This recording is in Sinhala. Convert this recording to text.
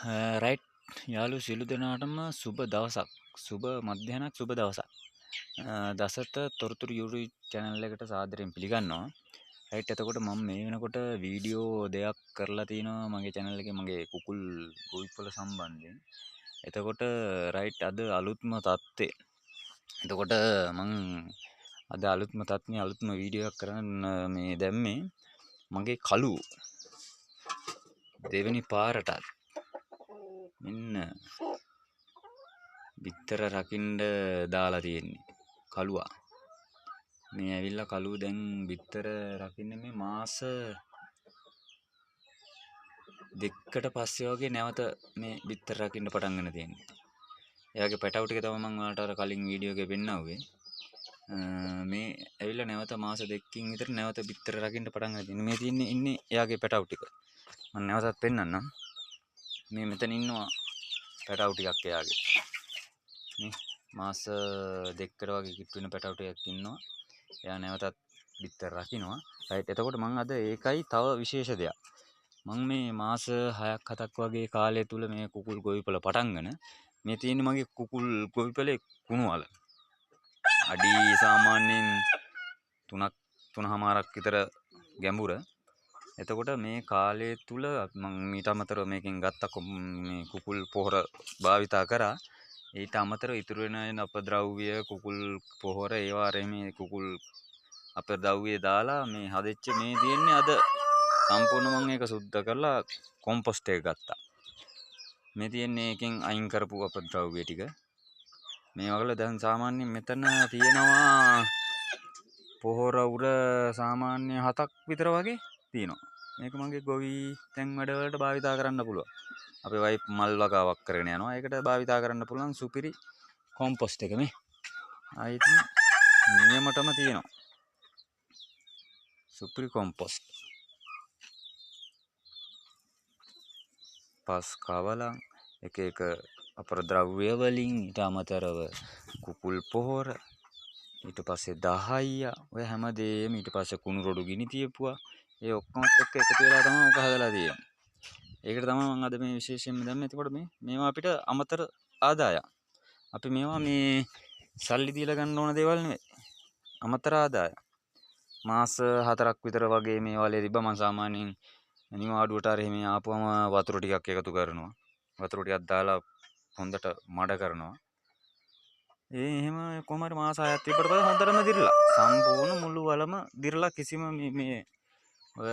රයිට් යාළු සියලු දෙනාටම සුබ දවසක් සුබ මධ්‍යහනක් සුබ දවසක් දසත තොරතුරු YouTube channel එකට සාදරයෙන් පිළිගන්නවා. රයිට් එතකොට මම මේ වෙනකොට වීඩියෝ දෙකක් කරලා තිනවා මගේ channel එකේ මගේ කුකුල් ගොවිපළ සම්බන්ධයෙන්. එතකොට රයිට් අද අලුත්ම තත්ත්වේ. එතකොට මම අද අලුත්ම තත්ත්වේ අලුත්ම වීඩියෝ එකක් කරන්න මේ දැම්මේ මගේ කළුව දෙවෙනි පාරටත් මෙන්න බිත්තර රකින්න දාලා තියෙන්නේ කළුවා. මේ ඇවිල්ලා කළුව දැන් බිත්තර රකින්න මේ මාස දෙකකට පස්සේ වගේ නැවත මේ බිත්තර රකින්න පටන් ගන්න තියෙන්නේ. එයාගේ පැටව ටික තමයි මම ඔයාලට අර කලින් වීඩියෝ එකේ පෙන්නවුවේ. මේ ඇවිල්ලා නැවත මාස දෙකකින් විතර නැවත බිත්තර රකින්න පටන් ගන්න තියෙන්නේ. මේ තියෙන්නේ ඉන්නේ එයාගේ පැටව ටික. මම නැවතත් පෙන්නන්නම්. මේ මෙතන ඉන්නවා පැටව ටිකක් එයාගේ. මේ මාස දෙකකට වගේ කිට්ටු වෙන පැටව ටිකක් ඉන්නවා. එයා නැවතත් බිත්තර රකින්නවා. රයිට්. එතකොට මම අද ඒකයි තව විශේෂ දෙයක්. මම මේ මාස 6ක් 7ක් වගේ කාලය තුල මේ කුකුල් ගොවිපළ පටන්ගෙන මේ තියෙන්නේ මගේ කුකුල් ගොවිපළේ කුණුවල. අඩි සාමාන්‍යයෙන් 3.5ක් විතර ගැඹුර. එතකොට මේ කාලය තුල මම මීට අමතරව මේකෙන් ගත්ත මේ කුකුල් පොහොර භාවිතා කරා. ඊට අමතරව ඉතුරු වෙන අපද්‍රව්‍ය කුකුල් පොහොර ඒවා මේ කුකුල් අපද්‍රව්‍ය දාලා මේ හදෙච්ච මේ තියෙන්නේ අද සම්පූර්ණ මම ඒක සුද්ධ කරලා කොම්පොස්ට් එක ගත්තා. මේ තියෙන්නේ එකෙන් අයින් කරපු අපද්‍රව්‍ය ටික. මේ වගල දැන් සාමාන්‍යයෙන් මෙතන තියෙනවා පොහොර උර සාමාන්‍ය 7ක් විතර වගේ තියෙනවා. මේක මගේ ගොවි තැන් වැඩවලට භාවිතා කරන්න පුළුවන්. අපේ වයිෆ් මල් වගාවක් කරගෙන යනවා. ඒකට භාවිතා කරන්න පුළුවන් සුපිරි කොම්පොස්ට් එක මේ. ආයෙත් නියමටම තියෙනවා. සුපිරි කොම්පොස්ට්. පස් කවලම් එක එක අපද්‍රව්‍ය වලින් ඊට අමතරව කුකුල් පොහොර ඊට පස්සේ දහයියා ඔය හැමදේම ඊට පස්සේ කුණු රොඩු ගිනි තියපුවා. ඒ ඔක්කොමත් එක්ක එකතු වෙලා තමයි ඔක හදලා තියෙන්නේ. ඒකට තමයි මම අද මේ විශේෂයෙන්ම දැම්මේ. එතකොට මේවා අපිට අමතර ආදායක්. අපි මේවා මේ සල්ලි දීලා ගන්න ඕන දේවල් නෙවෙයි. අමතර ආදායක්. මාස 4ක් විතර වගේ මේ වලේ තිබ්බා. මම සාමාන්‍යයෙන් නිවාඩුවට හරි මේ ආපුවම වතුර ටිකක් එකතු කරනවා. වතුර ටිකක් දාලා හොඳට මඩ කරනවා. එහෙම කොහම හරි මාස 6ක් තිබ්බට පස්සේ හොඳටම දිරලා. සම්පූර්ණ මුළු වලම දිරලා කිසිම මේ ඔය